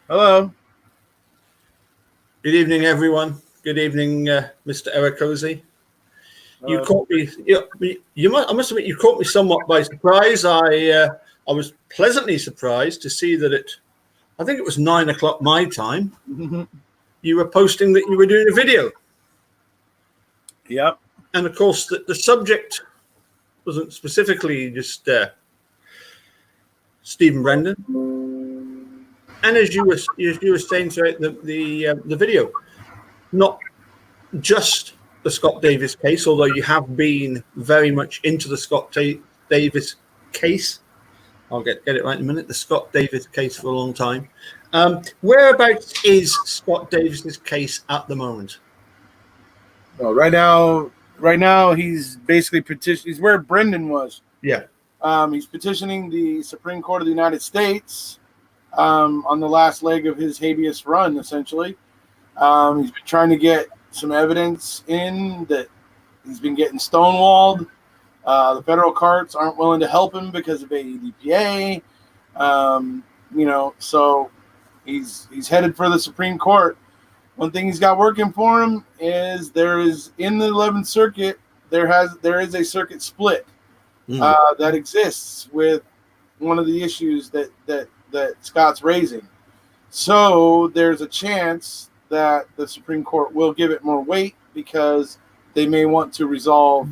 Hello. Good evening, everyone. Good evening, Mr. Erekose. You Hello. caught me. I must admit, you caught me somewhat by surprise. I was pleasantly surprised to see that I think it was 9 o'clock my time. You were posting that you were doing a video, Yep. and of course, the subject wasn't specifically just Stephen Brendan. And as you were saying throughout the video, not just the Scott Davis case, although you have been very much into the Scott Davis case. I'll get it right in a minute. The Scott Davis case for a long time. Whereabouts is Scott Davis's case at the moment? Well, right now he's basically He's where Brendan was. Yeah. He's petitioning the Supreme Court of the United States on the last leg of his habeas run, essentially. He's been trying to get some evidence in that he's been getting stonewalled. The federal courts aren't willing to help him because of AEDPA. So he's headed for the Supreme Court. One thing he's got working for him is there is in the 11th Circuit there is a circuit split that exists with one of the issues that Scott's raising. So there's a chance that the Supreme Court will give it more weight because they may want to resolve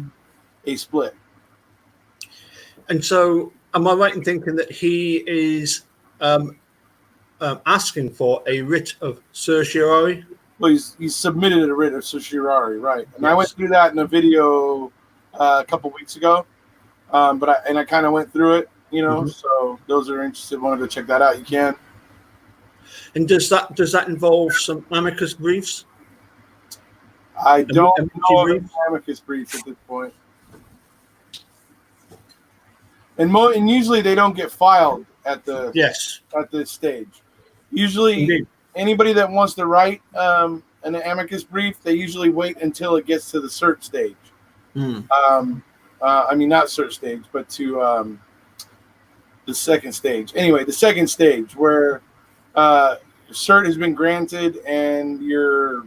a split. And so, am I right in thinking that he is asking for a writ of certiorari? Well, he's submitted a writ of certiorari, right? And yes. I went through that in a video a couple weeks ago, but I kind of went through it, So those who are interested want to go check that out. You can. And does that involve some amicus briefs? I don't know of amicus briefs at this point. And usually they don't get filed at this stage. Usually, Indeed. Anybody that wants to write an amicus brief, they usually wait until it gets to the cert stage. I mean, not cert stage, but to the second stage. Anyway, the second stage where cert has been granted and you're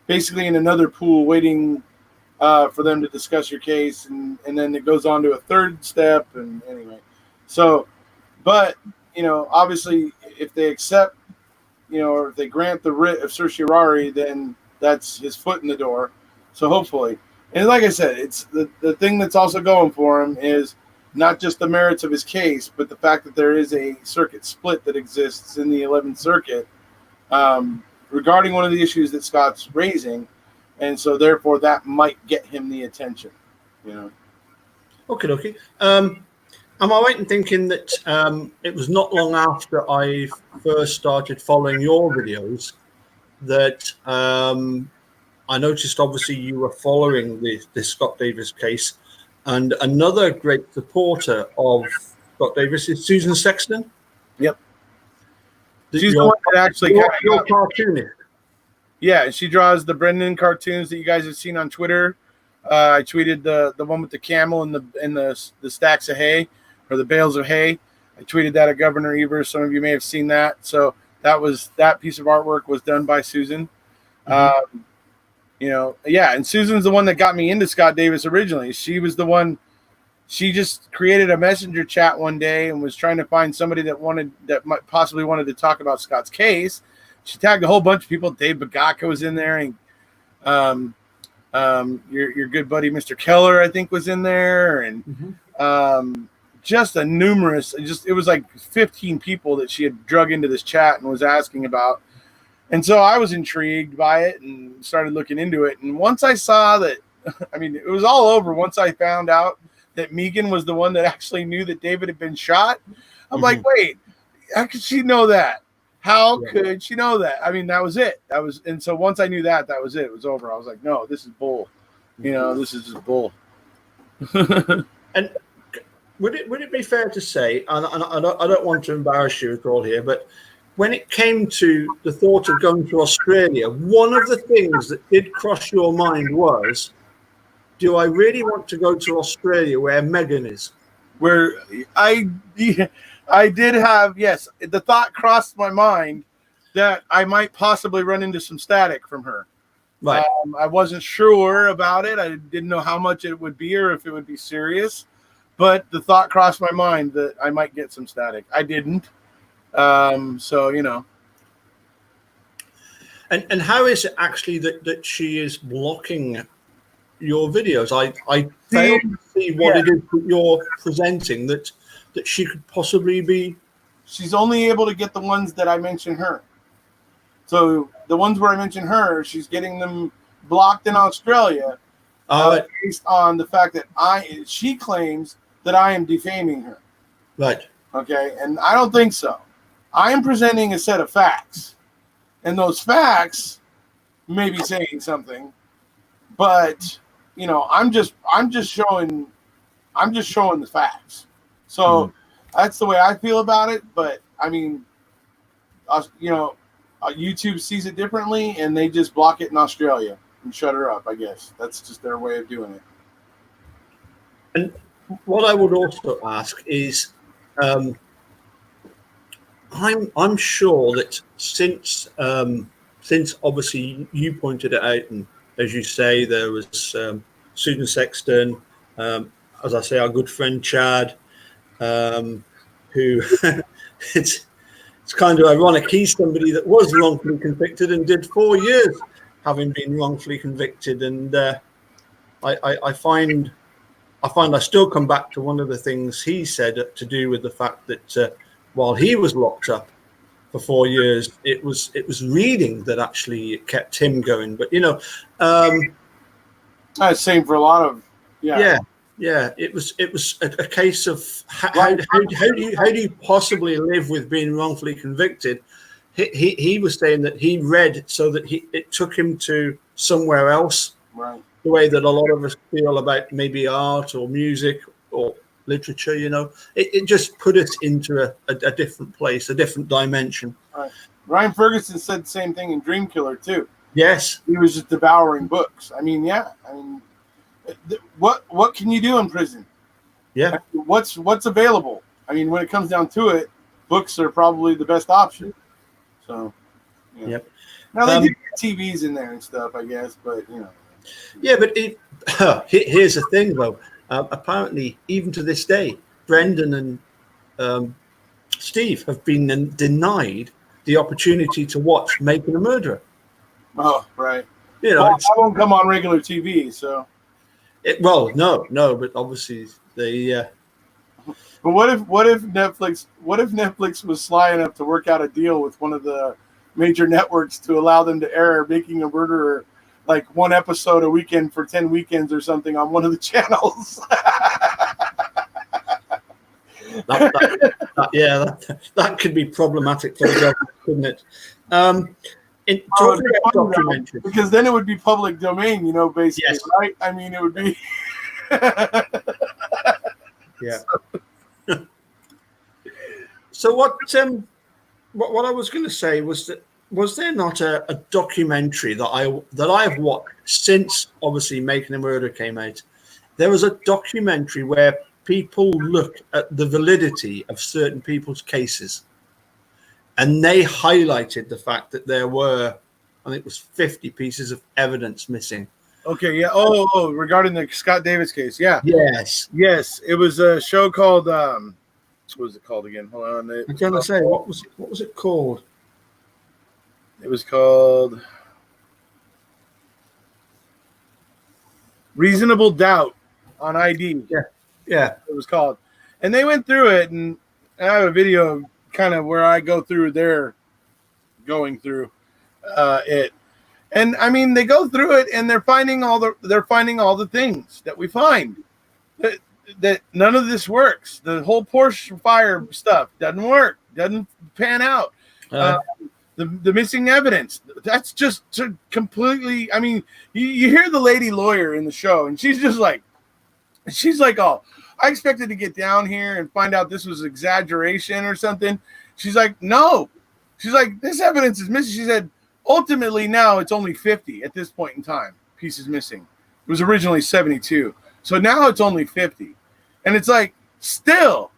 basically in another pool waiting for them to discuss your case, and then it goes on to a third step. And anyway, so, but, obviously if they accept, or if they grant the writ of certiorari, then that's his foot in the door. So hopefully, and like I said, it's the thing that's also going for him is not just the merits of his case, but the fact that there is a circuit split that exists in the 11th Circuit regarding one of the issues that Scott's raising. And so therefore that might get him the attention, Okay. Am I right in thinking that it was not long after I first started following your videos that I noticed obviously you were following the Scott Davis case, and another great supporter of Scott Davis is Susan Sexton? Yep. She's the one that actually your cartoonist. Yeah, she draws the Brendan cartoons that you guys have seen on Twitter. I tweeted the one with the camel and the stacks of hay, or the bales of hay. I tweeted that at Governor Evers. Some of you may have seen that. So that piece of artwork was done by Susan. And Susan's the one that got me into Scott Davis originally. She was the one. She just created a messenger chat one day and was trying to find somebody that might possibly wanted to talk about Scott's case. She tagged a whole bunch of people. Dave Bagaka was in there, and your good buddy Mr. Keller, I think, was in there, and just it was like 15 people that she had drug into this chat and was asking about. And so I was intrigued by it and started looking into it. And once I saw that, I mean, it was all over once I found out that Megan was the one that actually knew that David had been shot. I'm like, wait, how could she know that? How could she know that? I mean, that was it. And so once I knew that was it. It was over. I was like, no, this is bull. This is just bull. And would it be fair to say, and I don't want to embarrass you at all here, but when it came to the thought of going to Australia, one of the things that did cross your mind was, do I really want to go to Australia where Megan is? Where I did have, yes, the thought crossed my mind, that I might possibly run into some static from her. Right. I wasn't sure about it. I didn't know how much it would be or if it would be serious, but the thought crossed my mind that I might get some static. I didn't. So, you know. And how is it actually that she is blocking your videos? I fail to see what it is that you're presenting that she could possibly be. She's only able to get the ones that I mention her. So the ones where I mention her, she's getting them blocked in Australia based on the fact that she claims that I am defaming her. Right. Okay, and I don't think so. I am presenting a set of facts, and those facts may be saying something, but you know, I'm just showing the facts. So that's the way I feel about it. But I mean, you know, YouTube sees it differently, and they just block it in Australia and shut her up. I guess that's just their way of doing it. And what I would also ask is, I'm sure that since obviously you pointed it out, and as you say, there was Susan Sexton, as I say, our good friend Chad, who it's kind of ironic. He's somebody that was wrongfully convicted and did 4 years having been wrongfully convicted, and I find I still come back to one of the things he said to do with the fact that while he was locked up for 4 years, it was reading that actually kept him going. But you know, same for a lot of it was a case of how do you possibly live with being wrongfully convicted? He was saying that he read so that it took him to somewhere else. Right. The way that a lot of us feel about maybe art or music or literature, you know, it just put us into a different place, a different dimension. Right. Ryan Ferguson said the same thing in Dream Killer too. Yes. He was just devouring books. I mean, what can you do in prison? Yeah. I mean, what's available? I mean, when it comes down to it, books are probably the best option. So, yeah. Yep. Now they do get TVs in there and stuff, I guess, but you know. Yeah, but here's the thing, though. Apparently, even to this day, Brendan and Steve have been denied the opportunity to watch Making a Murderer. Oh, right. You know, well, I won't come on regular TV, so. No, but obviously they. But what if Netflix was sly enough to work out a deal with one of the major networks to allow them to air Making a Murderer, like one episode a weekend for 10 weekends or something on one of the channels? that could be problematic for the government, couldn't it? Talking about documentaries, because then it would be public domain, you know, basically, yes. Right? I mean, it would be. Yeah. So what I was going to say was that, was there not a documentary that I've watched since obviously Making a Murder came out? There was a documentary where people look at the validity of certain people's cases, and they highlighted the fact that there were, I think it was 50 pieces of evidence missing. Okay, yeah. Oh, regarding the Scott Davis case, yeah. Yes. It was a show called what was it called again? Hold on. I'm trying to say, what was it called? It was called Reasonable Doubt on ID. Yeah. It was called. And they went through it, and I have a video kind of where I go through their going through it. And I mean, they go through it, and they're finding all the things that we find. That none of this works. The whole Porsche fire stuff doesn't work. Doesn't pan out. The missing evidence. That's just completely. I mean, you hear the lady lawyer in the show, and she's like, oh, I expected to get down here and find out this was exaggeration or something. She's like, no. She's like, this evidence is missing. She said, ultimately now it's only 50 at this point in time. Pieces missing. It was originally 72. So now it's only 50. And it's like, still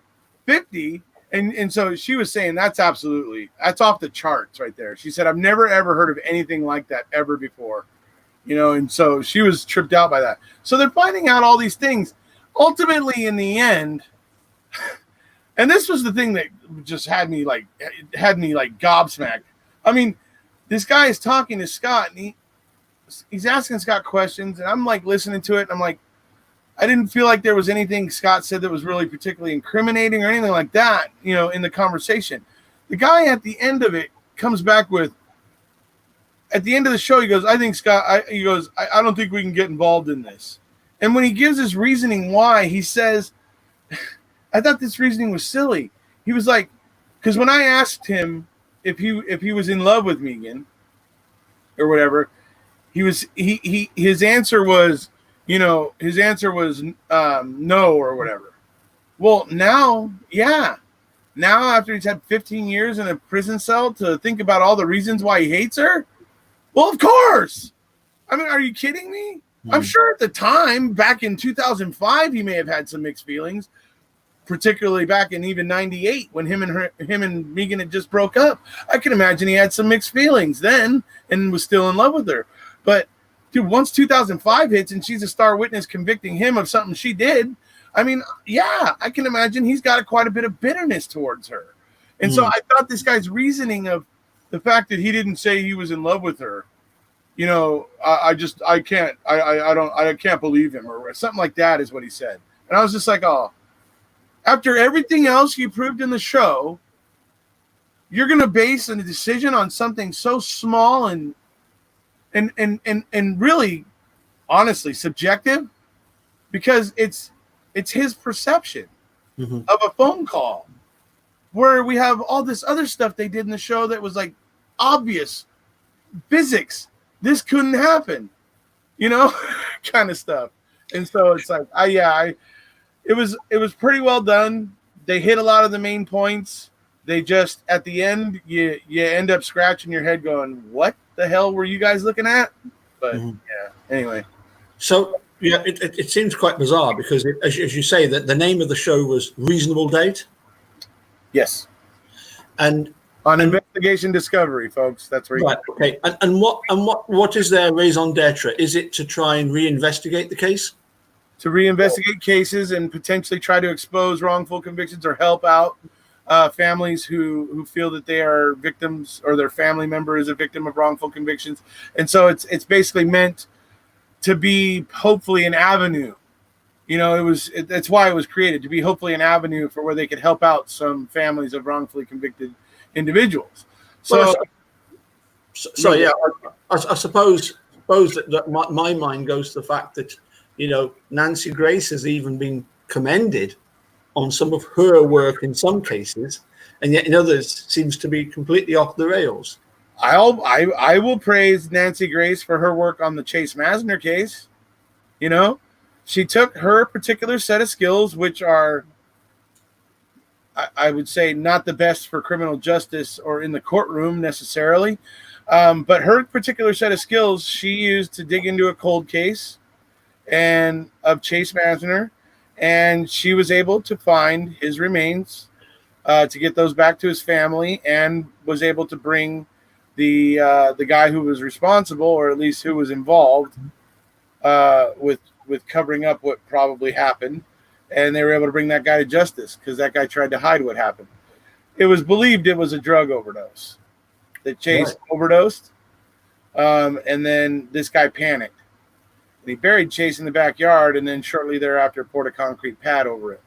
50, And so she was saying that's off the charts right there. She said, I've never ever heard of anything like that ever before. And so she was tripped out by that. So they're finding out all these things. Ultimately, in the end, and this was the thing that just had me gobsmacked. I mean, this guy is talking to Scott, and he's asking Scott questions, and I'm like listening to it, and I'm like, I didn't feel like there was anything Scott said that was really particularly incriminating or anything like that, in the conversation. The guy at the end of it comes back with, at the end of the show, he goes, I think Scott, I don't think we can get involved in this. And when he gives his reasoning why, he says, I thought this reasoning was silly. He was like, because when I asked him if he was in love with Megan or whatever, his answer was, no or whatever. Well, now, yeah. Now, after he's had 15 years in a prison cell to think about all the reasons why he hates her? Well, of course. I mean, are you kidding me? I'm sure at the time, back in 2005, he may have had some mixed feelings, particularly back in even 98 when him and Megan had just broke up. I can imagine he had some mixed feelings then and was still in love with her. But dude, once 2005 hits and she's a star witness convicting him of something she did, I mean, yeah, I can imagine he's got quite a bit of bitterness towards her. And so I thought this guy's reasoning of the fact that he didn't say he was in love with her, I can't believe him or something like that is what he said. And I was just like, oh, after everything else you proved in the show, you're going to base a decision on something so small and really, honestly, subjective, because it's his perception of a phone call, where we have all this other stuff they did in the show that was like obvious physics. This couldn't happen, kind of stuff. And so it's like, it was pretty well done. They hit a lot of the main points. They just, at the end, you end up scratching your head going, what the hell were you guys looking at? But anyway. So it seems quite bizarre because as you say, that the name of the show was Reasonable Date. Yes. And on Investigation Discovery, folks. That's where right. Okay. And what is their raison d'etre? Is it to try and reinvestigate the case? To reinvestigate cases and potentially try to expose wrongful convictions or help out families who feel that they are victims or their family member is a victim of wrongful convictions. And so it's basically meant to be hopefully an avenue. That's why it was created, to be hopefully an avenue for where they could help out some families of wrongfully convicted individuals. So yeah, I suppose that my mind goes to the fact that, Nancy Grace has even been commended on some of her work in some cases, and yet in others seems to be completely off the rails. I will praise Nancy Grace for her work on the Chase Masner case. She took her particular set of skills, which are, I would say, not the best for criminal justice or in the courtroom necessarily, but her particular set of skills she used to dig into a cold case and of Chase Masner, and she was able to find his remains, to get those back to his family, and was able to bring the guy who was responsible, or at least who was involved with covering up what probably happened, and they were able to bring that guy to justice because that guy tried to hide what happened. It was believed it was a drug overdose, that Chase overdosed, and then this guy panicked. And he buried Chase in the backyard, and then shortly thereafter poured a concrete pad over it.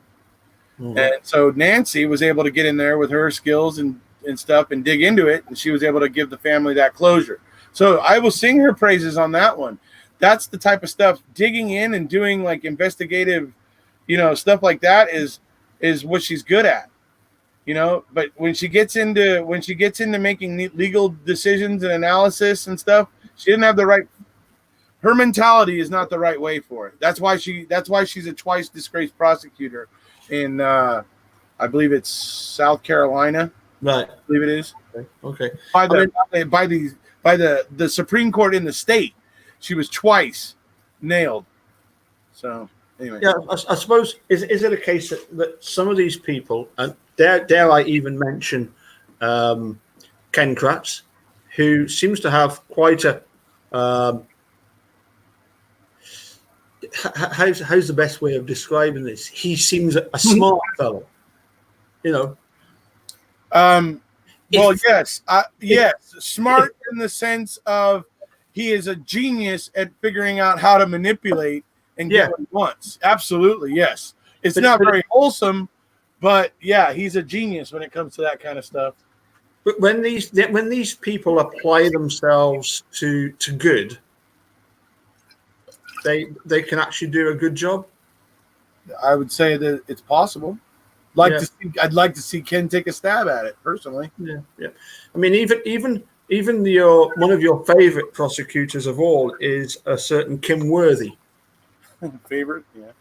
And so Nancy was able to get in there with her skills and stuff and dig into it, and she was able to give the family that closure. So I will sing her praises on that one. That's the type of stuff, digging in and doing like investigative, stuff like that is what she's good at. But when she gets into making legal decisions and analysis and stuff, she didn't have the right. Her mentality is not the right way for it. That's why she's a twice disgraced prosecutor in I believe it's South Carolina. Right. I believe it is. Okay. By the Supreme Court in the state, she was twice nailed. So anyway. Yeah, I suppose is it a case that some of these people, and dare I even mention Ken Kratz, who seems to have quite a how's the best way of describing this? He seems a smart fellow, you know. Well, yes, smart in the sense of he is a genius at figuring out how to manipulate and get what he wants. Absolutely, yes. It's not very wholesome, but yeah, he's a genius when it comes to that kind of stuff. But when these people apply themselves to good, they can actually do a good job. I would say that it's possible. I'd like to see Ken take a stab at it personally. Yeah. I mean, even one of your favorite prosecutors of all is a certain Kim Worthy. Favorite, yeah.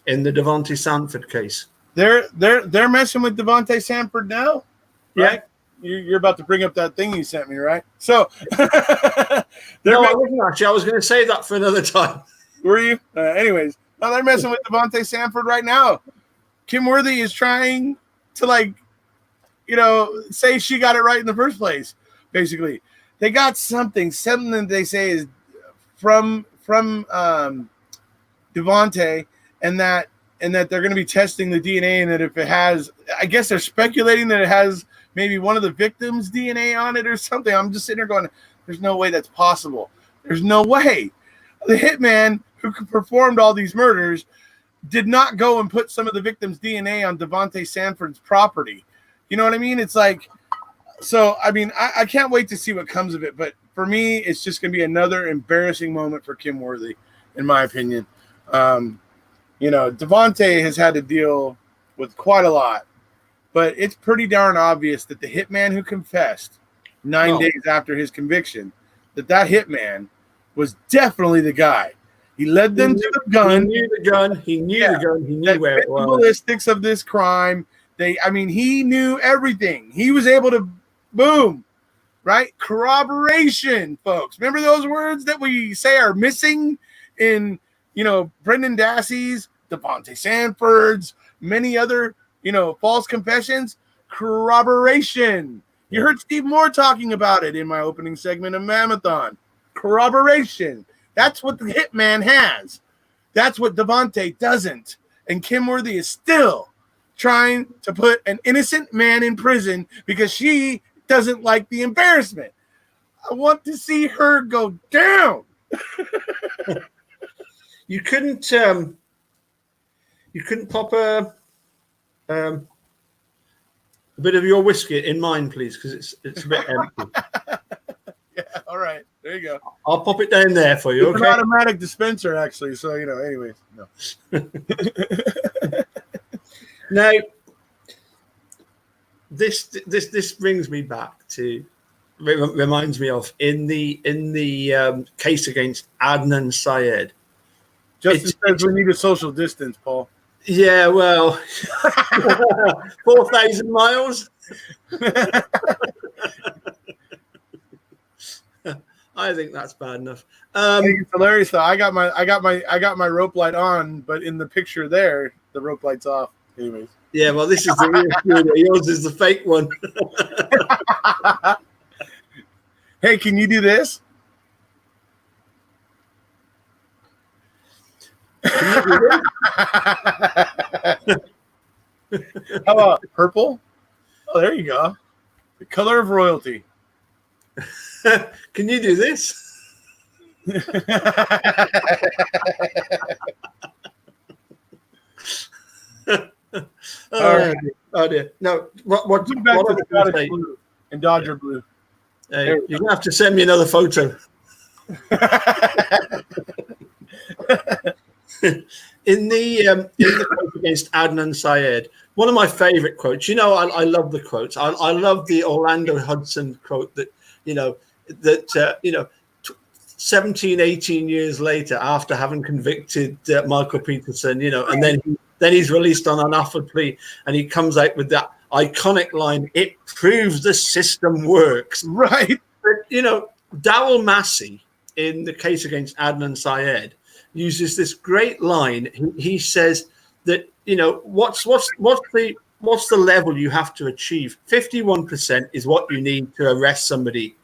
In the Devontae Sanford case, they're messing with Devontae Sanford now, right? Yeah. You're about to bring up that thing you sent me, right? So, I wasn't actually. I was going to say that for another time. Were you? Anyways, no, they're messing with Devontae Sanford right now. Kim Worthy is trying to say she got it right in the first place. Basically, they got something that they say is from Devontae, and that they're going to be testing the DNA, and that if it has, I guess they're speculating that it has maybe one of the victims' DNA on it or something. I'm just sitting there going, there's no way that's possible. There's no way. The hitman who performed all these murders did not go and put some of the victims' DNA on Devontae Sanford's property. You know what I mean? It's like, so, I mean, I can't wait to see what comes of it. But for me, it's just going to be another embarrassing moment for Kim Worthy, in my opinion. Devontae has had to deal with quite a lot. But it's pretty darn obvious that the hitman who confessed 9 days after his conviction, that hitman was definitely the guy. He led them to the gun. He knew the gun. He knew the gun. He knew where it was. The ballistics of this crime. He knew everything. He was able to, boom, right? Corroboration, folks. Remember those words that we say are missing in, Brendan Dassey's, Devontae Sanford's, many other, false confessions? Corroboration. You heard Steve Moore talking about it in my opening segment of Mammothon. Corroboration. That's what the hitman has. That's what Devontae doesn't. And Kim Worthy is still trying to put an innocent man in prison because she doesn't like the embarrassment. I want to see her go down. You couldn't pop a bit of your whiskey in mine, please, because it's a bit empty. Yeah, all right. There you go. I'll pop it down there for you. It's an automatic dispenser, actually. So, anyways, no. Now, this brings me back to, reminds me of in the case against Adnan Syed. Justin says we need a social distance, Paul. Yeah, well, 4,000 miles. I think that's bad enough. I think it's hilarious though. I got my rope light on, but in the picture there, the rope light's off. Anyways. Yeah, well, this is the real studio. Yours is the fake one. Hey, can you do this? Can you do this? How about purple? Oh, there you go. The color of royalty. Can you do this? Oh dear. No, what back to the Scottish blue and Dodger blue. You're gonna have to send me another photo. In the quote against Adnan Syed, one of my favorite quotes. I love the quotes. I love the Orlando Hudson quote that 17, 18 years later, after having convicted Michael Peterson, and then he's released on an offered plea, and he comes out with that iconic line, "It proves the system works." Right. But, Darrell Massey, in the case against Adnan Syed, uses this great line. He says that, what's the what's the level you have to achieve? 51% is what you need to arrest somebody.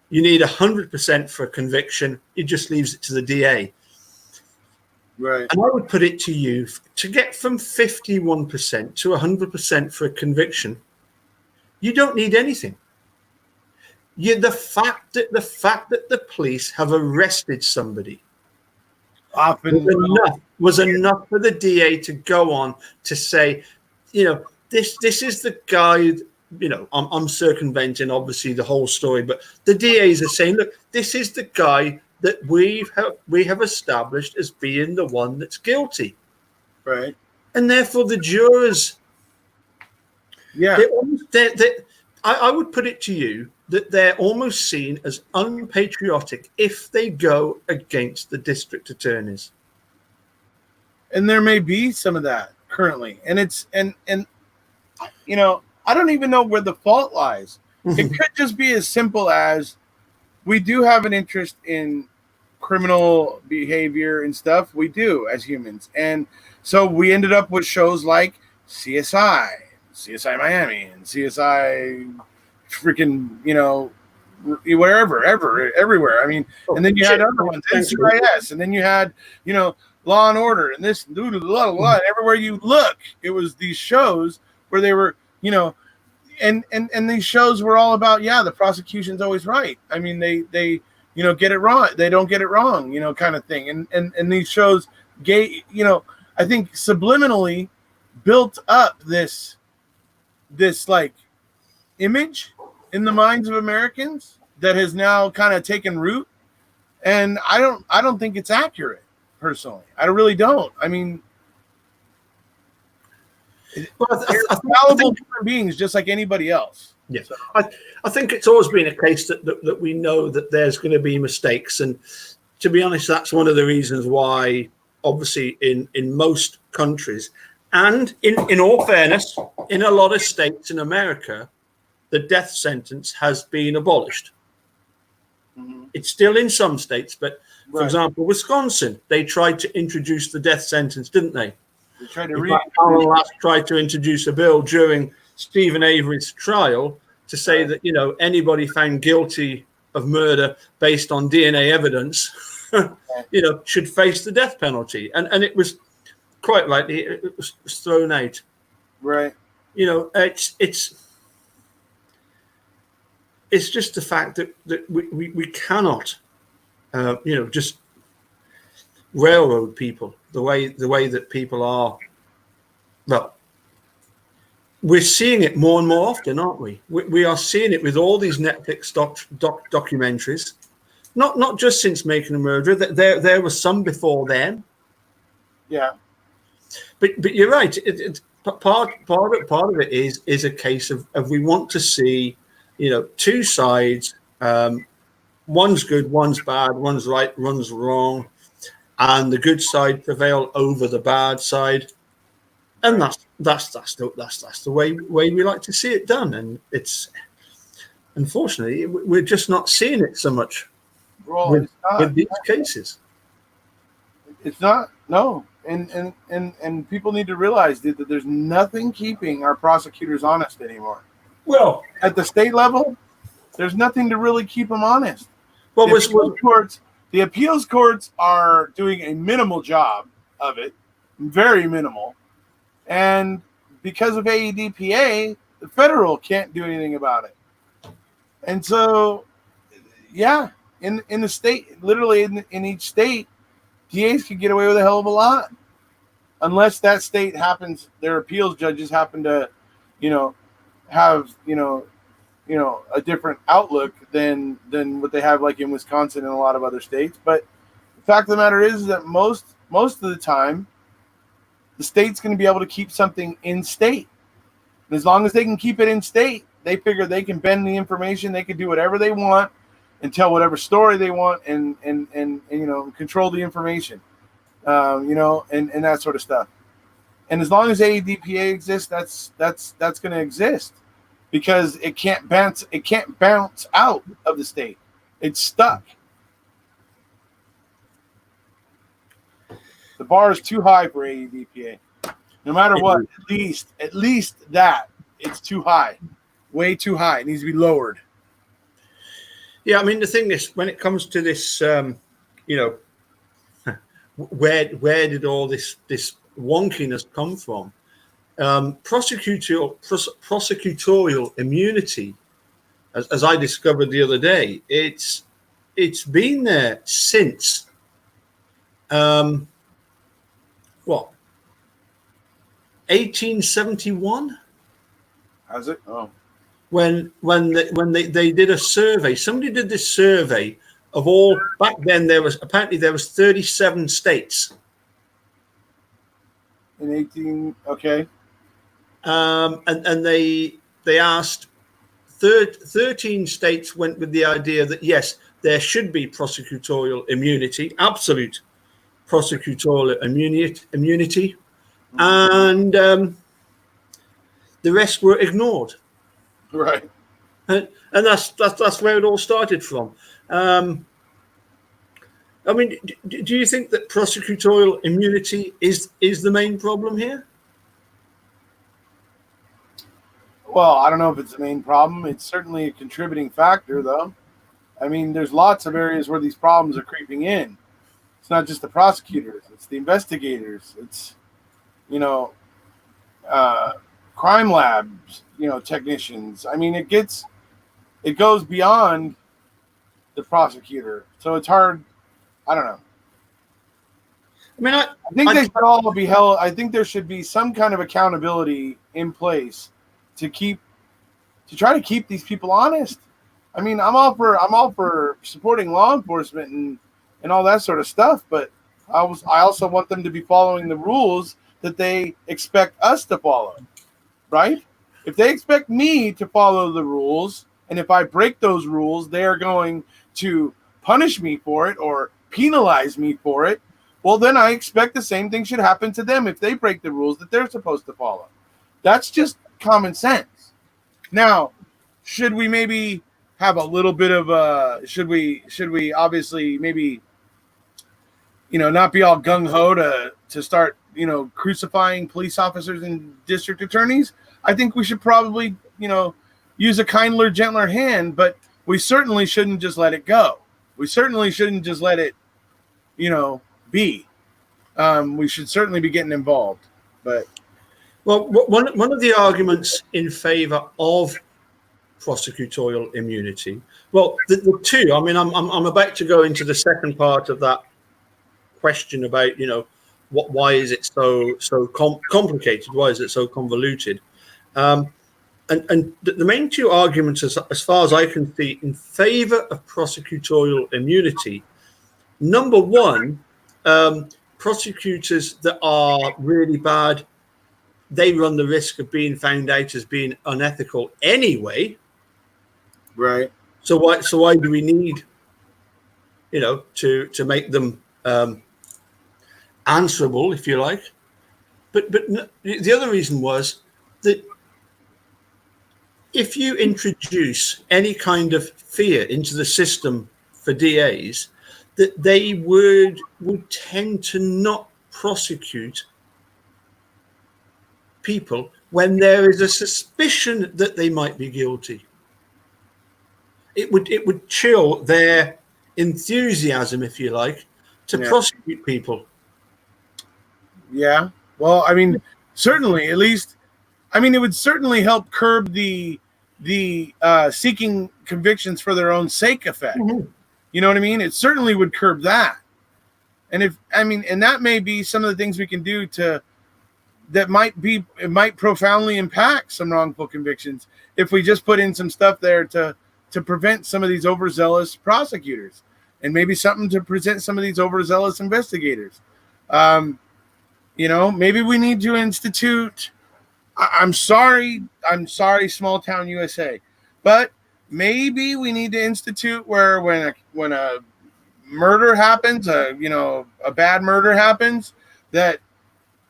You need 100% for a conviction. It just leaves it to the DA. Right. And I would put it to you, to get from 51% to 100% for a conviction, you don't need anything. The fact that the police have arrested somebody Often was enough for the DA to go on to say, this is the guy. I'm circumventing obviously the whole story, but the DAs are saying, look, this is the guy that we have established as being the one that's guilty, right, and therefore the jurors, I would put it to you that they're almost seen as unpatriotic if they go against the district attorneys. And there may be some of that currently, and it's and I don't even know where the fault lies. It could just be as simple as we do have an interest in criminal behavior and stuff. We do as humans, and so we ended up with shows like CSI Miami, and CSI freaking, everywhere. I mean, and then you had other ones, NCIS, and then you had, Law and Order, and this, and everywhere you look, it was these shows where they were, and these shows were all about, the prosecution's always right. I mean, they get it wrong. They don't get it wrong, kind of thing. And these shows, I think subliminally built up this like image in the minds of Americans that has now kind of taken root. And I don't think it's accurate, personally. I really don't. I mean, they're fallible human beings just like anybody else. Yeah, so. I think it's always been a case that we know that there's going to be mistakes. And to be honest, that's one of the reasons why, obviously, in most countries, and in all fairness, in a lot of states in America, the death sentence has been abolished. Mm-hmm. It's still in some states, but for example, Wisconsin, they tried to introduce the death sentence, didn't they? They tried to tried to introduce a bill during Stephen Avery's trial to say that, anybody found guilty of murder based on DNA evidence, should face the death penalty. And it was quite rightly, it was thrown out. Right. It's just the fact that we cannot, just railroad people the way that people are. Well, we're seeing it more and more often, aren't we? We are seeing it with all these Netflix documentaries, not just since Making a Murderer. There were some before then. Yeah. But you're right. Part of it is a case of we want to see, two sides. One's good, one's bad, one's right, one's wrong, and the good side prevail over the bad side, and that's the way we like to see it done. And it's, unfortunately, we're just not seeing it so much with these cases. It's not, no. And people need to realize that there's nothing keeping our prosecutors honest anymore. Well, at the state level, there's nothing to really keep them honest. Well, the appeals courts are doing a minimal job of it, very minimal. And because of AEDPA, the federal can't do anything about it. And so, in the state, literally in each state, DAs could get away with a hell of a lot, unless that state happens, their appeals judges happen to, have a different outlook than what they have, like in Wisconsin and a lot of other states. But the fact of the matter is that most of the time, the state's going to be able to keep something in state, and as long as they can keep it in state, they figure they can bend the information, they can do whatever they want, and tell whatever story they want, and control the information, and that sort of stuff. And as long as AEDPA exists, that's going to exist, because it can't bounce out of the state. It's stuck. The bar is too high for AEDPA. No matter what, at least that it's too high, way too high. It needs to be lowered. Yeah, I mean the thing is, when it comes to this, where did all this wonkiness come from? Prosecutorial immunity, as I discovered the other day, it's been there since what 1871. Has it? Oh, When they did a survey, somebody did this survey of all. Back then, there was 37 states. in 18. Okay. And they asked 13 states went with the idea that yes, there should be prosecutorial immunity, absolute prosecutorial immunity, and the rest were ignored. Right. And that's where it all started from. I mean, do you think that prosecutorial immunity is the main problem here? Well, I don't know if it's the main problem. It's certainly a contributing factor, though. I mean, there's lots of areas where these problems are creeping in. It's not just the prosecutors; it's the investigators. It's, crime labs, technicians. I mean, it goes beyond the prosecutor. So it's hard. I don't know. I mean, I think they should all be held. I think there should be some kind of accountability in place to try to keep these people honest. I mean, I'm all for supporting law enforcement and all that sort of stuff, but I also want them to be following the rules that they expect us to follow, right? If they expect me to follow the rules, and if I break those rules, they are going to punish me for it or penalize me for it. Well, then I expect the same thing should happen to them if they break the rules that they're supposed to follow. That's just common sense. Now, should we maybe have a little bit of should we obviously maybe not be all gung-ho to start crucifying police officers and district attorneys? I think we should probably use a kinder, gentler hand, but we certainly shouldn't just let it go. We certainly shouldn't just let it be. We should certainly be getting involved. But well, one of the arguments in favor of prosecutorial immunity, well, the two. I mean, I'm about to go into the second part of that question about why is it so complicated? Why is it so convoluted? And the main two arguments, as far as I can see, in favor of prosecutorial immunity. Number one, prosecutors that are really bad, they run the risk of being found out as being unethical anyway. Right. So why do we need, to make them answerable, if you like? But the other reason was that if you introduce any kind of fear into the system for DAs, that they would tend to not prosecute people when there is a suspicion that they might be guilty. It would chill their enthusiasm, if you like, to prosecute people. Yeah. Well, I mean, certainly, at least, I mean, it would certainly help curb the seeking convictions for their own sake effect. Mm-hmm. You know what I mean? It certainly would curb that. And and that may be some of the things we can do it might profoundly impact some wrongful convictions if we just put in some stuff there to prevent some of these overzealous prosecutors, and maybe something to present some of these overzealous investigators. Maybe we need to institute. I'm sorry, small town USA, but maybe we need to institute where when a murder happens, a bad murder happens, that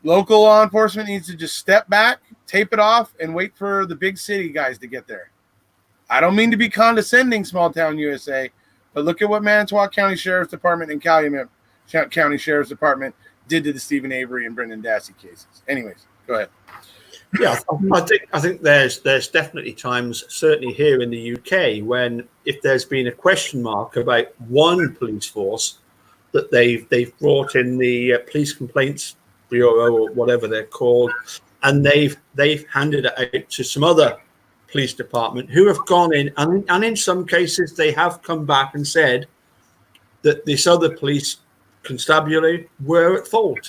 local law enforcement needs to just step back, tape it off, and wait for the big city guys to get there. I don't mean to be condescending, small town USA, but look at what Manitowoc County Sheriff's Department and Calumet County Sheriff's Department did to the Stephen Avery and Brendan Dassey cases. Anyways, Go ahead. Yeah, I think there's definitely times, certainly here in the UK, when if there's been a question mark about one police force, that they've brought in the police complaints bureau or whatever they're called, and they've handed it out to some other police department who have gone in, and in some cases they have come back and said that this other police constabulary were at fault.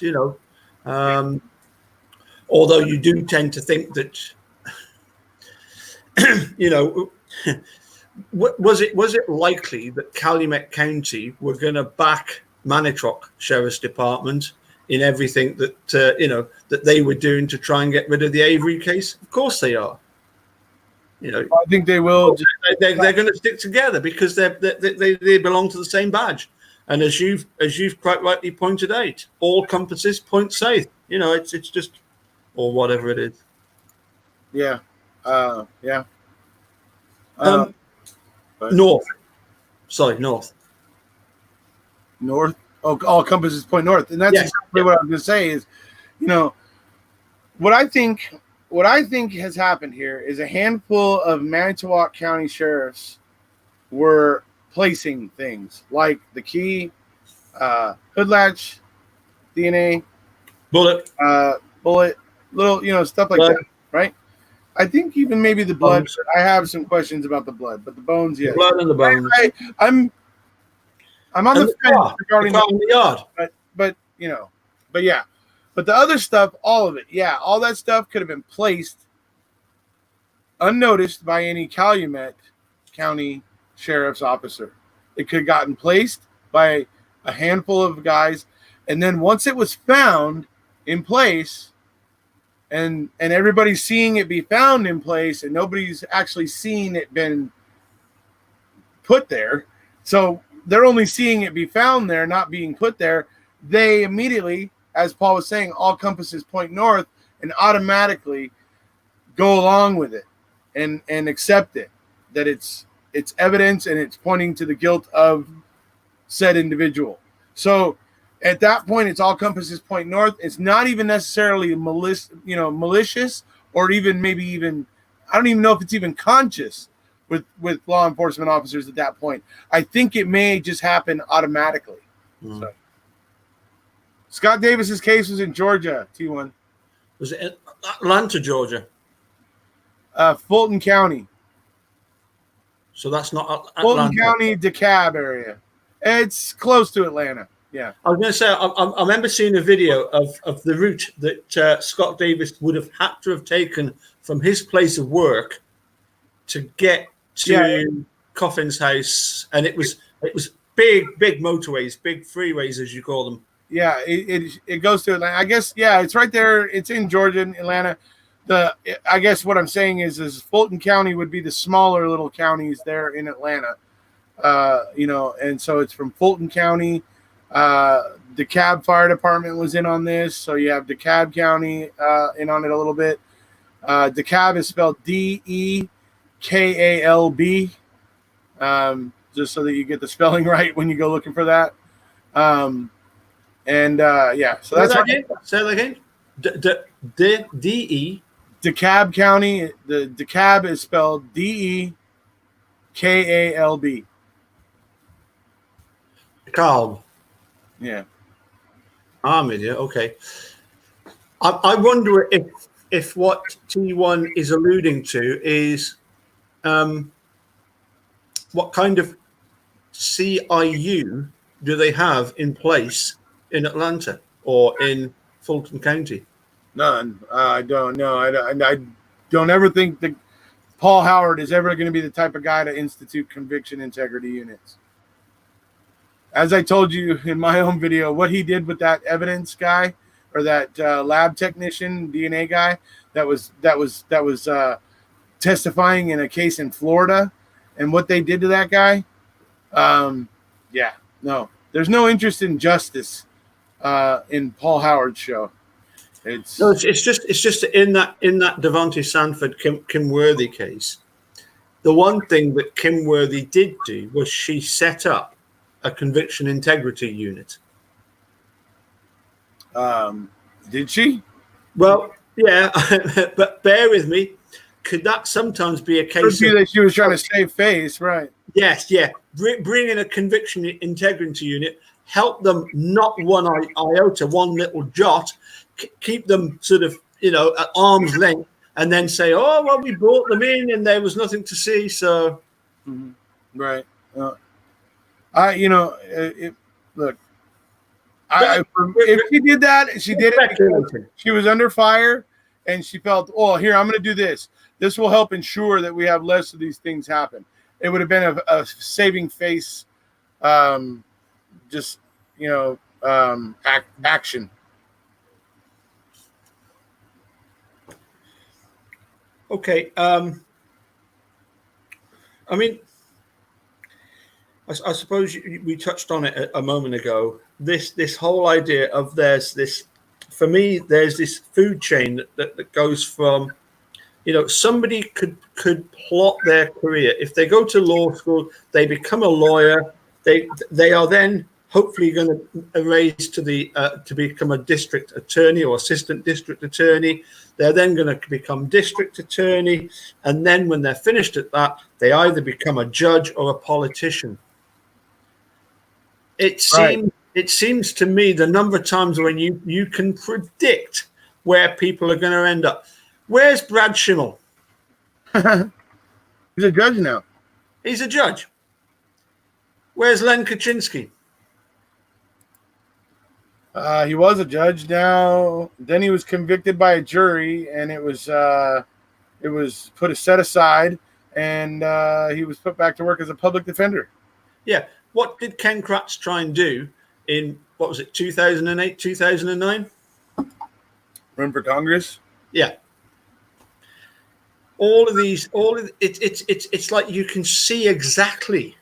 Although you do tend to think that, was it likely that Calumet County were going to back Manitrock Sheriff's Department in everything that that they were doing to try and get rid of the Avery case? Of course they are. I think they will. They're going to stick together because they belong to the same badge. And as you've quite rightly pointed out, all compasses point south. It's just, or whatever it is. Yeah. Yeah. North. Sorry, north. North. Oh, all compasses point north. And that's exactly what I was going to say is, what I think has happened here is a handful of Manitowoc County sheriffs were placing things like the key, hood latch, DNA, bullet, little, stuff like blood. that, right? I think even maybe the blood. I have some questions about the blood, but the bones, yes. The blood and the bones. I'm on the fence regarding the yard. But yeah. But the other stuff, all of it, all that stuff could have been placed unnoticed by any Calumet County sheriff's officer. It could have gotten placed by a handful of guys, and then once it was found in place, and everybody's seeing it be found in place, and nobody's actually seen it been put there, so they're only seeing it be found there, not being put there. They immediately, as Paul was saying, all compasses point north and automatically go along with it and accept it, that it's evidence and it's pointing to the guilt of said individual. So at that point, it's all compasses point north. It's not even necessarily malicious, or even I don't even know if it's even conscious with law enforcement officers at that point. I think it may just happen automatically. So. Scott Davis's case was in Georgia, T1. Was it in Atlanta, Georgia? Fulton County. So that's not Atlanta. Fulton County, DeKalb area. It's close to Atlanta. Yeah. I was going to say, I remember seeing a video of the route that Scott Davis would have had to have taken from his place of work to get to Coffin's house, and it was big motorways, big freeways as you call them. Yeah, it goes to Atlanta. I guess, it's right there. It's in Georgia and Atlanta. I guess what I'm saying is Fulton County would be the smaller little counties there in Atlanta. And so it's from Fulton County. DeKalb Fire Department was in on this, so you have DeKalb County in on it a little bit. DeKalb is spelled DEKALB, just so that you get the spelling right when you go looking for that. So that's right. Say that again. D-E. DeKalb County. The DeKalb is spelled DEKALB. DeKalb. Yeah. I'm with you. Okay. I wonder if what T1 is alluding to is what kind of CIU do they have in place in Atlanta or in Fulton County? None. I don't know. I don't ever think that Paul Howard is ever going to be the type of guy to institute conviction integrity units. As I told you in my own video, what he did with that evidence guy or that lab technician, DNA guy that was testifying in a case in Florida, and what they did to that guy, no, there's no interest in justice in Paul Howard's show. It's just in that Devontae Sanford Kim Worthy case. The one thing that Kim Worthy did do was she set up a conviction integrity unit. Did she? Well, Yeah, but bear with me. Could that sometimes be a Could case be of that she was trying to save face, right? yes, yeah, bring in a conviction integrity unit, help them not one iota, one little jot, keep them sort of at arm's length, and then say, oh well, we brought them in and there was nothing to see, so Right. Look, but if she did that, she did it because speculating. she was under fire and she felt, oh, here, I'm going to do this. This will help ensure that we have less of these things happen. It would have been a saving face, just, action. Okay. I mean, I suppose we touched on it a moment ago. This whole idea of there's this food chain that goes from, somebody could plot their career. If they go to law school, they become a lawyer. They are then hopefully going to raise to become a district attorney or assistant district attorney. They're then going to become district attorney, and then when they're finished at that, they either become a judge or a politician. It seems to me the number of times when you can predict where people are going to end up. Where's Brad Schimmel? He's a judge now. He's a judge. Where's Len Kaczynski? He was a judge now. Then he was convicted by a jury, and it was set aside, and he was put back to work as a public defender. Yeah. What did Ken Kratz try and do in, 2008, 2009? Run for Congress? Yeah. It's like you can see exactly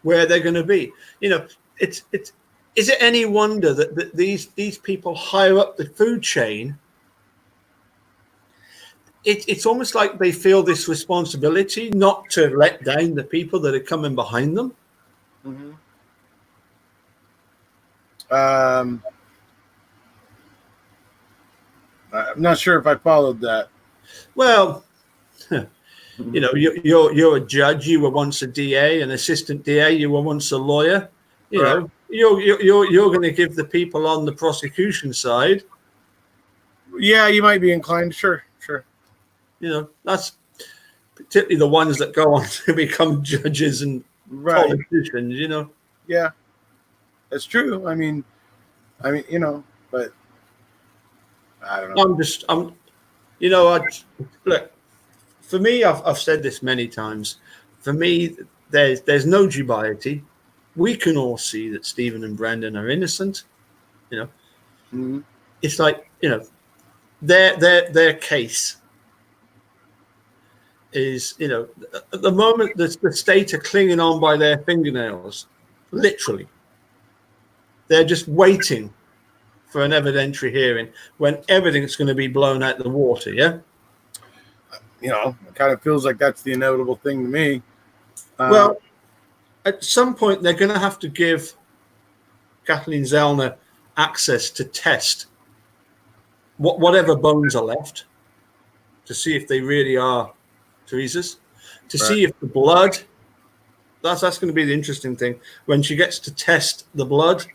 where they're going to be. Is it any wonder that these people higher up the food chain? It's almost like they feel this responsibility not to let down the people that are coming behind them. Mm-hmm. I'm not sure if I followed that. Well, you're a judge. You were once a DA, an assistant DA. You were once a lawyer. You're going to give the people on the prosecution side. Yeah, you might be inclined. Sure. That's particularly the ones that go on to become judges and politicians. Yeah, that's true. I mean, but I don't know. Look, for me, I've said this many times. For me, there's no dubiety. We can all see that Stephen and Brendan are innocent. Mm-hmm. It's like, their case is, at the moment the state are clinging on by their fingernails, literally. They're just waiting for an evidentiary hearing when everything's going to be blown out the water, yeah? It kind of feels like that's the inevitable thing to me. Well, at some point, they're going to have to give Kathleen Zellner access to test whatever bones are left to see if they really are Teresa's, to see if the blood, that's going to be the interesting thing, when she gets to test the blood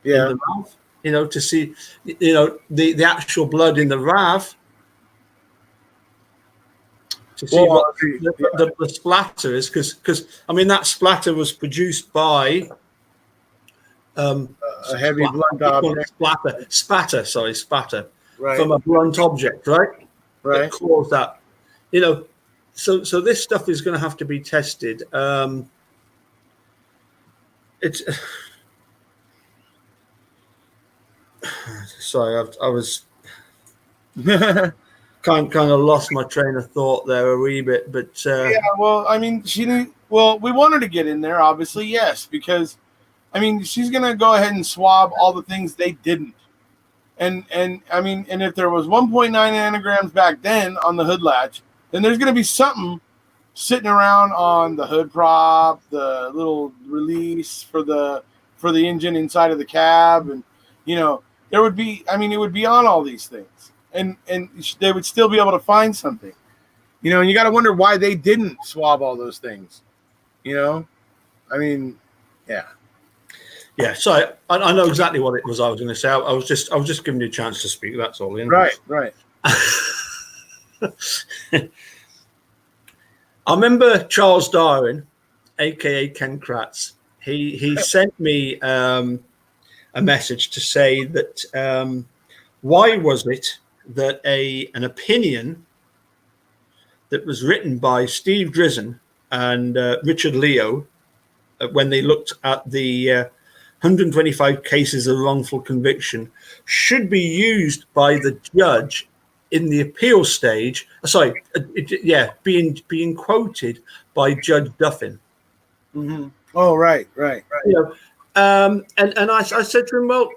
in the mouth, to see, the actual blood in the RAV, to see what the splatter is, because that splatter was produced by a heavy blunt object. Spatter, from a blunt object, right? That caused that. So this stuff is going to have to be tested. It's sorry, I was kind of lost my train of thought there a wee bit, but yeah. Well, I mean, she didn't. Well, we want her to get in there, obviously, yes, because I mean, she's going to go ahead and swab all the things they didn't. And I mean, and if there was 1.9 nanograms back then on the hood latch, then there's going to be something sitting around on the hood prop, the little release for the engine inside of the cab, and there would be, it would be on all these things, and they would still be able to find something, and you got to wonder why they didn't swab all those things, yeah. Yeah, so I know exactly what it was I was going to say. I was just giving you a chance to speak. That's all. Right. I remember Charles Darwin, aka Ken Kratz. He sent me a message to say that why was it that an opinion that was written by Steve Drizzen and Richard Leo when they looked at the 125 cases of wrongful conviction should be used by the judge in the appeal stage. Being quoted by Judge Duffin. Mm-hmm. Oh, right. And I said to him, well,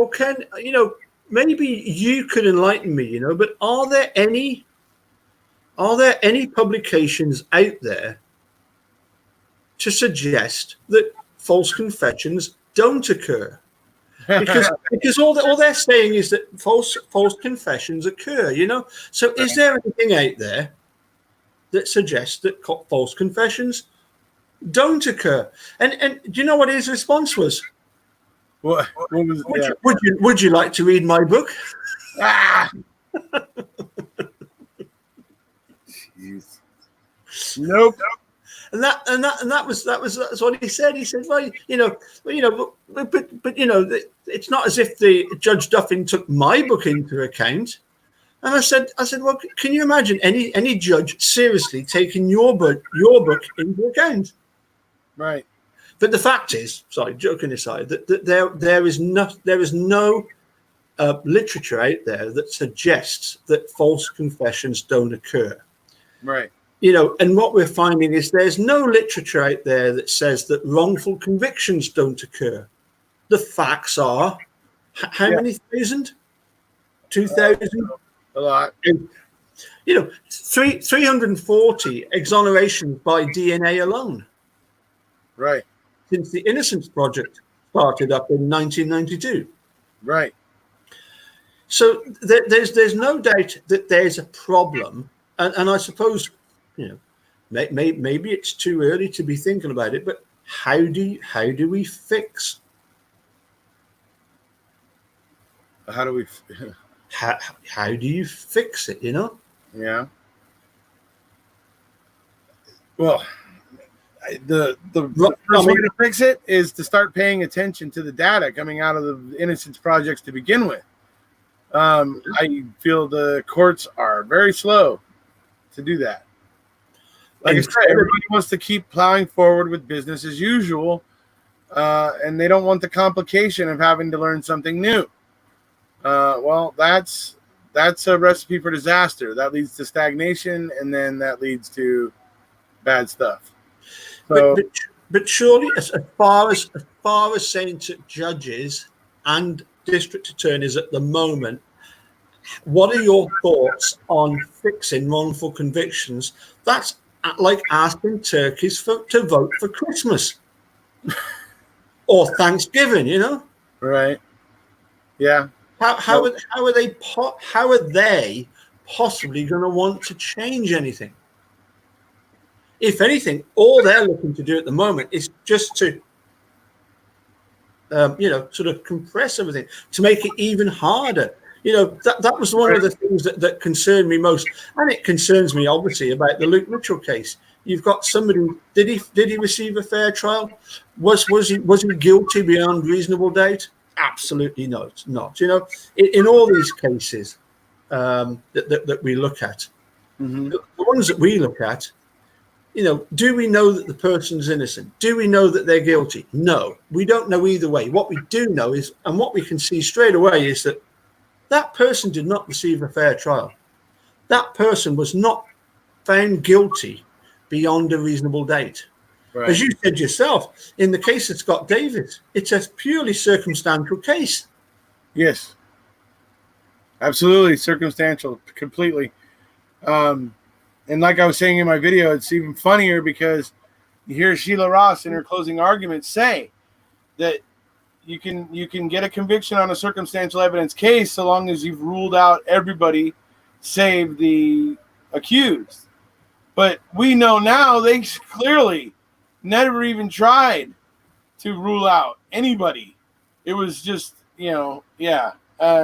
Ken, maybe you could enlighten me, but are there any publications out there to suggest that false confessions don't occur? Because all they're saying is that false confessions occur, So is there anything out there that suggests that false confessions don't occur? And do you know what his response was? What was? Would you like to read my book? Ah! Jeez. Nope. And that's what he said. He said, well, it's not as if the Judge Duffin took my book into account. And I said, well, can you imagine any judge seriously taking your book into account? Right. But the fact is, sorry, joking aside, that there is no literature out there that suggests that false confessions don't occur. Right. And what we're finding is there's no literature out there that says that wrongful convictions don't occur. The facts are, how many thousand? 2,000? A lot. 340 exonerations by DNA alone. Right. Since the Innocence Project started up in 1992. Right. So there's no doubt that there's a problem. And I suppose, maybe it's too early to be thinking about it, but how do we fix? How do we? How do you fix it? Yeah. Well, the first way to fix it is to start paying attention to the data coming out of the Innocence Projects to begin with. I feel the courts are very slow to do that. Like I said, everybody wants to keep plowing forward with business as usual, and they don't want the complication of having to learn something new. Well, that's a recipe for disaster. That leads to stagnation, and then that leads to bad stuff. So, but surely, as far as saying to judges and district attorneys at the moment, what are your thoughts on fixing wrongful convictions? That's like asking turkeys to vote for Christmas or Thanksgiving, Right. Yeah. How are they possibly going to want to change anything? If anything, all they're looking to do at the moment is just to, sort of compress everything to make it even harder. That was one of the things that concerned me most, and it concerns me obviously about the Luke Mitchell case. You've got somebody. Did he receive a fair trial? Was he guilty beyond reasonable doubt? Absolutely not. In all these cases that we look at, mm-hmm. the ones that we look at, do we know that the person's innocent? Do we know that they're guilty? No, we don't know either way. What we do know is, and what we can see straight away is that person did not receive a fair trial. That person was not found guilty beyond a reasonable doubt. Right. As you said yourself, in the case of Scott Davis, it's a purely circumstantial case. Yes. Absolutely circumstantial, completely. And like I was saying in my video, it's even funnier because you hear Sheila Ross in her closing argument say that, you can get a conviction on a circumstantial evidence case so long as you've ruled out everybody save the accused. But we know now they clearly never even tried to rule out anybody. It was just, yeah.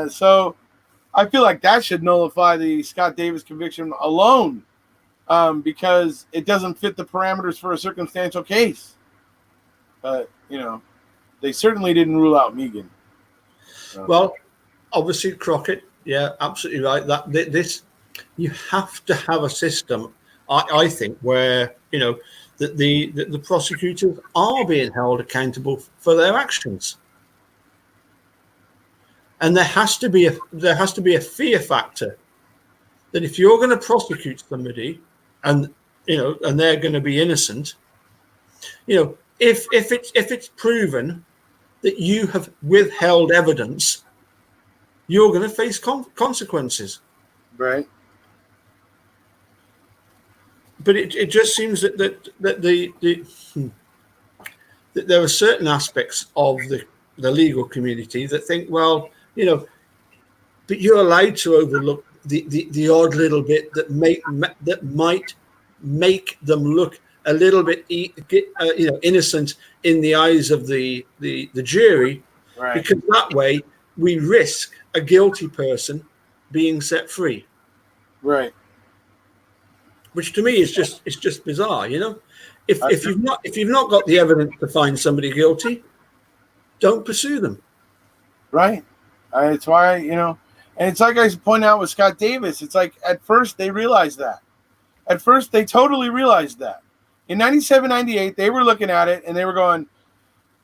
So I feel like that should nullify the Scott Davis conviction alone, because it doesn't fit the parameters for a circumstantial case. But, they certainly didn't rule out Megan. So. Well, obviously, Crockett, yeah, absolutely right. This, you have to have a system, I think, where, that the prosecutors are being held accountable for their actions. And there has to be a fear factor that if you're going to prosecute somebody and they're going to be innocent, if it's proven that you have withheld evidence, you're going to face consequences. Right. But it just seems that that there are certain aspects of the legal community that think, well, but you're allowed to overlook the odd little bit that might make them look a little bit innocent in the eyes of the jury, right. Because that way we risk a guilty person being set free. Right. Which to me is just bizarre, If you've not got the evidence to find somebody guilty, don't pursue them. Right. It's why, and it's like I point out with Scott Davis, it's like at first they realized that. At first they totally realized that. In 97, 98, they were looking at it and they were going,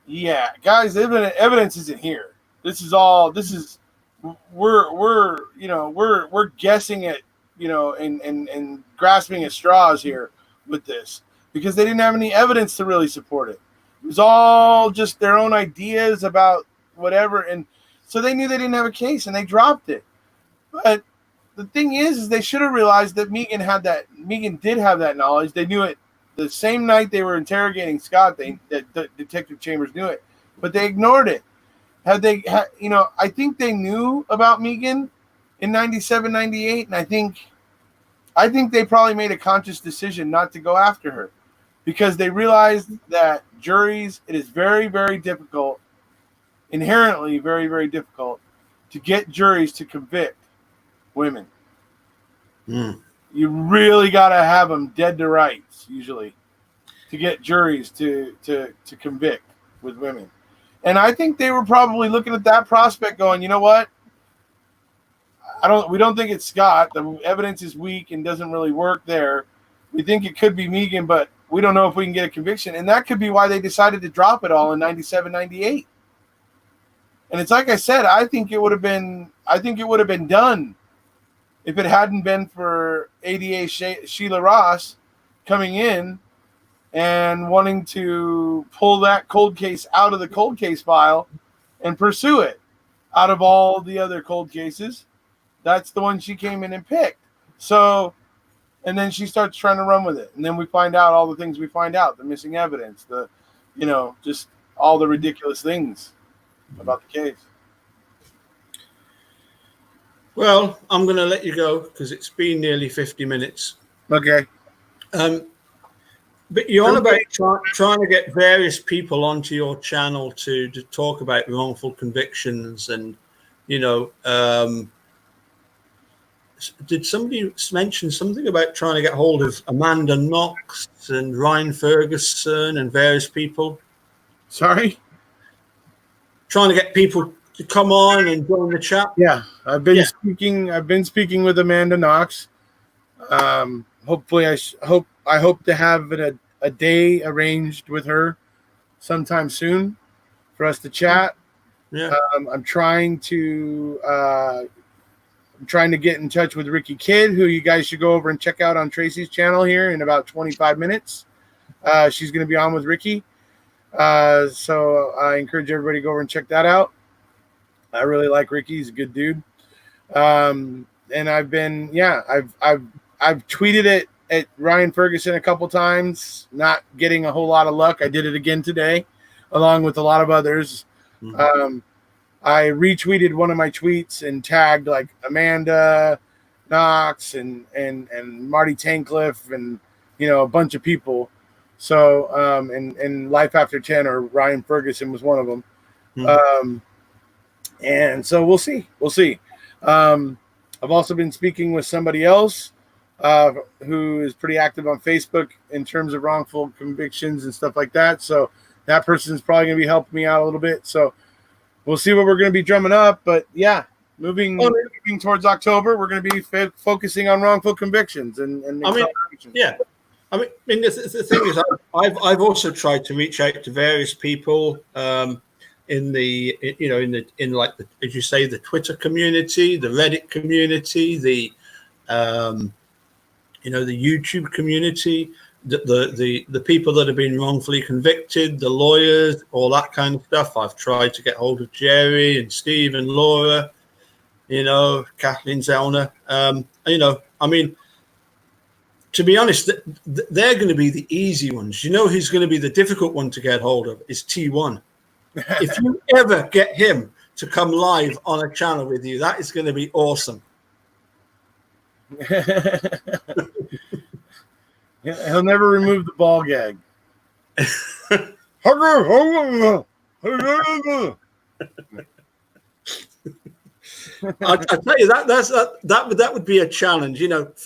yeah, guys, the evidence isn't here. We're guessing at, and grasping at straws here with this because they didn't have any evidence to really support it. It was all just their own ideas about whatever. And so they knew they didn't have a case and they dropped it. But the thing is they should have realized that Megan did have that knowledge. They knew it the same night they were interrogating Scott. Detective Chambers knew it, but they ignored it. I think they knew about Megan in 97, 98, and I think they probably made a conscious decision not to go after her because they realized that juries, it is very, very difficult, inherently very, very difficult to get juries to convict women. You really got to have them dead to rights, usually, to get juries to convict with women. And I think they were probably looking at that prospect going, you know what? We don't think it's Scott. The evidence is weak and doesn't really work there. We think it could be Megan, but we don't know if we can get a conviction. And that could be why they decided to drop it all in 97, 98. And it's like I said, I think it would have been done if it hadn't been for ADA Sheila Ross coming in and wanting to pull that cold case out of the cold case file and pursue it out of all the other cold cases. That's the one she came in and picked. So, and then she starts trying to run with it. And then we find out all the things we find out, the missing evidence, just all the ridiculous things about the case. Well, I'm going to let you go because it's been nearly 50 minutes. Okay. But you're on about trying to get various people onto your channel to talk about wrongful convictions and, did somebody mention something about trying to get hold of Amanda Knox and Ryan Ferguson and various people? Sorry? Trying to get people to come on and join the chat? Yeah, I've been speaking with Amanda Knox. Hopefully I hope to have a day arranged with her sometime soon for us to chat. Yeah. I'm trying to get in touch with Ricky Kidd, who you guys should go over and check out on Tracy's channel here in about 25 minutes. She's going to be on with Ricky. So I encourage everybody to go over and check that out. I really like Ricky. He's a good dude. And I've tweeted it at Ryan Ferguson a couple times, not getting a whole lot of luck. I did it again today, along with a lot of others. Mhm. I retweeted one of my tweets and tagged like Amanda Knox and Marty Tankliff and a bunch of people. So and Life After 10 or Ryan Ferguson was one of them. Mhm. And so we'll see. We'll see. I've also been speaking with somebody else who is pretty active on Facebook in terms of wrongful convictions and stuff like that. So that person is probably going to be helping me out a little bit. So we'll see what we're going to be drumming up. But yeah, moving towards October, we're going to be focusing on wrongful convictions and yeah. I mean, the thing is, I've also tried to reach out to various people in like as you say, the Twitter community, the Reddit community, the the YouTube community, the people that have been wrongfully convicted, the lawyers, all that kind of stuff. I've tried to get hold of Jerry and Steve and Laura, Kathleen Zellner. I mean, to be honest, they're going to be the easy ones. Who's going to be the difficult one to get hold of is T1. If you ever get him to come live on a channel with you, that is going to be awesome. He'll never remove the ball gag. I'll tell you that would be a challenge.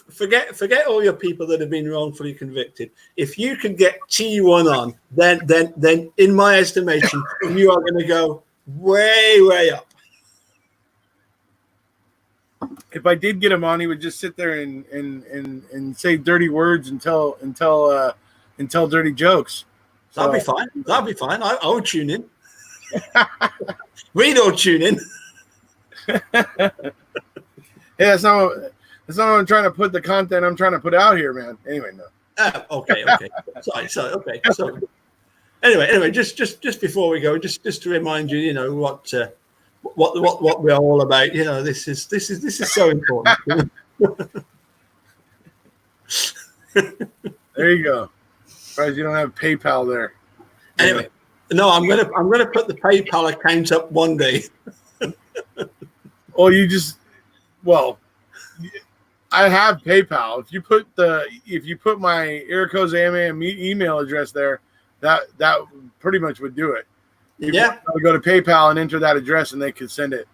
Forget all your people that have been wrongfully convicted. If you can get T1 on, then in my estimation, you are going to go way up. If I did get him on, he would just sit there and say dirty words and tell dirty jokes. So, that'd be fine. That'd be fine. I would tune in. We don't tune in. Yeah, that's not what I'm trying to put the content I'm trying to put out here, man. Anyway, no. Okay. So anyway, just before we go, just to remind you, what we're all about. This is so important. There you go. Surprised you don't have PayPal there. Anyway, no, I'm gonna put the PayPal account up one day. I have PayPal. If you put my Erekose email address there, that pretty much would do it. Yeah, go to PayPal and enter that address, and they could send it.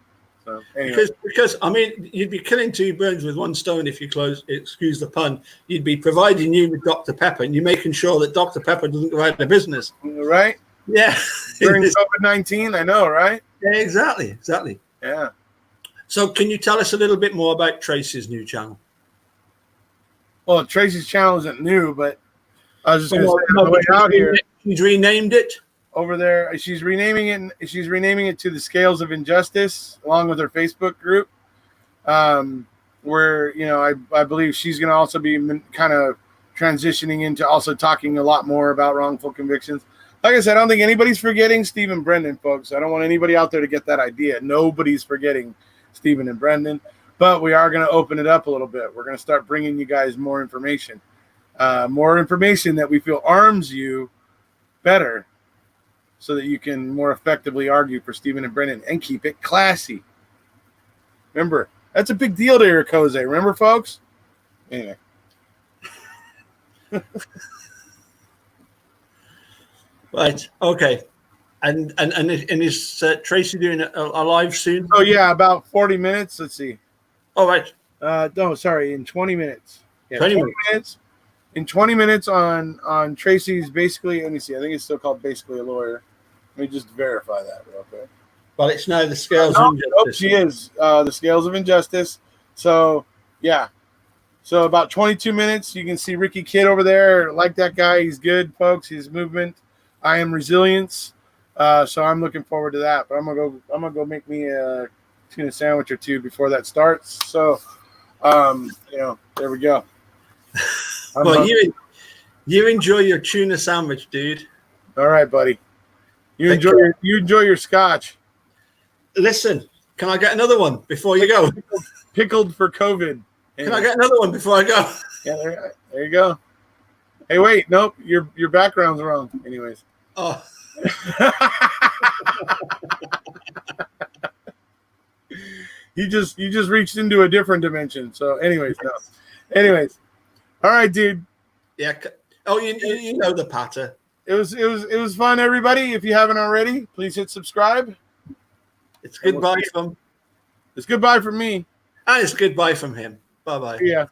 So anyway. Because I mean, you'd be killing two birds with one stone if you excuse the pun. You'd be providing you with Dr. Pepper, and you're making sure that Dr. Pepper doesn't go out of business. Right? Yeah. During COVID-19, I know, right? Yeah, exactly. Yeah. So can you tell us a little bit more about Tracy's new channel? Well, Tracy's channel isn't new, but I was just going to say on the way out here. She's renamed it. Over there, she's renaming it to the Scales of Injustice, along with her Facebook group, where I believe she's going to also be kind of transitioning into also talking a lot more about wrongful convictions. Like I said, I don't think anybody's forgetting Stephen Brendan, folks. I don't want anybody out there to get that idea. Nobody's forgetting Stephen and Brendan, but we are going to open it up a little bit. We're going to start bringing you guys more information that we feel arms you better, so that you can more effectively argue for Stephen and Brendan and keep it classy. Remember, that's a big deal to Erekose. Remember, folks? Anyway. Right. Okay. And is Tracy doing a live soon? Oh, yeah, about 40 minutes. Let's see. All right. No, sorry, in 20 minutes. Yeah, 20 minutes. In 20 minutes on Tracy's basically, let me see, I think it's still called Basically a Lawyer. Let me just verify that real quick. Well, it's now the Scales of Injustice. Oh, she is. The Scales of Injustice. So, yeah. So about 22 minutes, you can see Ricky Kidd over there. Like that guy. He's good, folks. His movement. I Am Resilience. So I'm looking forward to that. But I'm gonna go make me a tuna sandwich or two before that starts. So, there we go. Well, you enjoy your tuna sandwich, dude. All right, buddy. You enjoy your scotch. Listen, can I get another one before you go? Pickled for COVID. Can I get another one before I go? Yeah, there you go. Hey, wait, nope, your background's wrong. Anyways. Oh. You just reached into a different dimension. So, anyways, no. Anyways, all right, dude. Yeah. Oh, you know the patter. It was fun, everybody. If you haven't already, please hit subscribe. It's goodbye from. It's goodbye from me. And it's goodbye from him. Bye bye. Yeah.